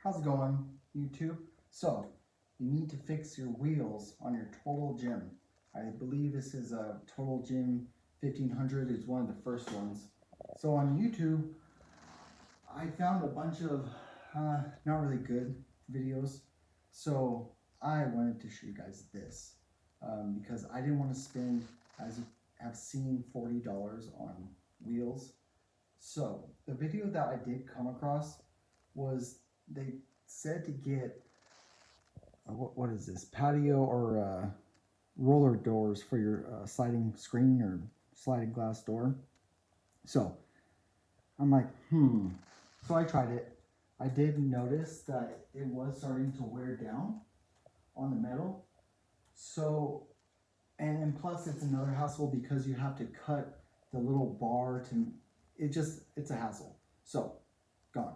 How's it going, YouTube? So, you need to fix your wheels on your Total Gym. I believe this is a Total Gym 1500. It's one of the first ones. So on YouTube, I found a bunch of not really good videos. So I wanted to show you guys this because I didn't want to spend, as you have seen, $40 on wheels. So the video that I did come across was they said to get what is this, patio or roller doors for your sliding screen or sliding glass door. So I'm like, So I tried it. I did notice that it was starting to wear down on the metal. So, and plus it's another hassle because you have to cut the little bar to, it's a hassle. So, gone.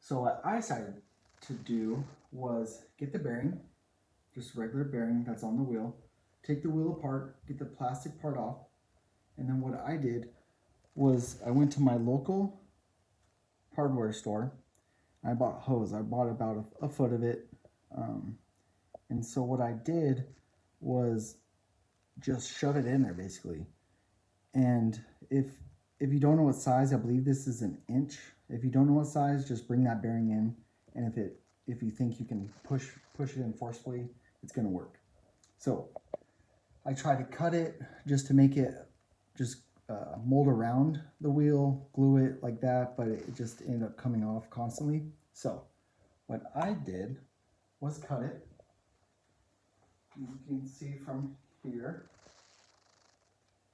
So what I decided to do was get the bearing, just regular bearing that's on the wheel, take the wheel apart, get the plastic part off, and then what I did was I went to my local hardware store. I bought hose. I bought about a foot of it. And so what I did was just shove it in there basically. And if you don't know what size, I believe this is an inch. If you don't know what size, just bring that bearing in. And if you think you can push it in forcefully, it's gonna work. So I tried to cut it just to make it just mold around the wheel, glue it like that, but it just ended up coming off constantly. So what I did was cut it. You can see from here.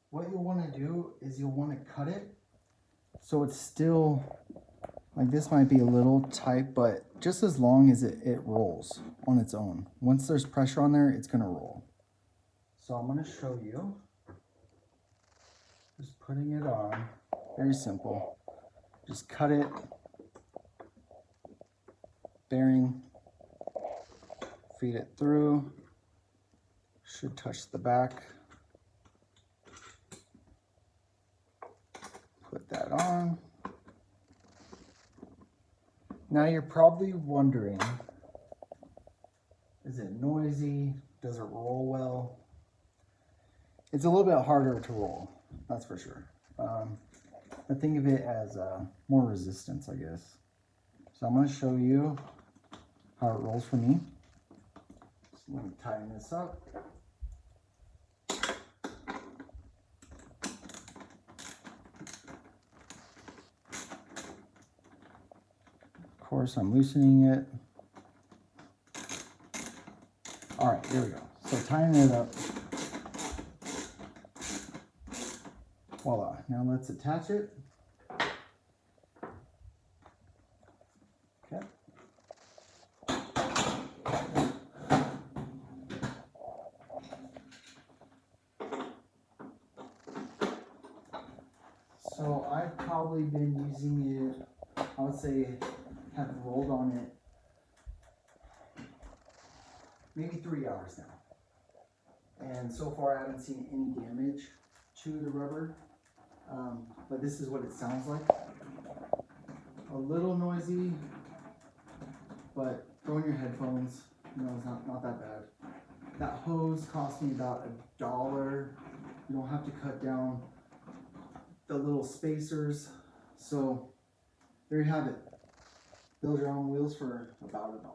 What you'll want to do is you'll want to cut it so it's still, like this might be a little tight, but just as long as it rolls on its own. Once there's pressure on there, it's going to roll. So I'm going to show you. Just putting it on. Very simple. Just cut it. Bearing. Feed it through. Should touch the back. Put that on. Now you're probably wondering, is it noisy? Does it roll well? It's a little bit harder to roll, that's for sure. But think of it as more resistance, I guess. So I'm going to show you how it rolls for me. So let me tighten this up. Of course, I'm loosening it. All right, there we go. So tying it up. Voila. Now let's attach it. Okay. So I've probably been using it, I would say, have rolled on it maybe 3 hours now. And so far I haven't seen any damage to the rubber. But this is what it sounds like. A little noisy, but throw in your headphones, you know, it's not that bad. That hose cost me about $1. You don't have to cut down the little spacers. So there you have it. Build your own wheels for about $1.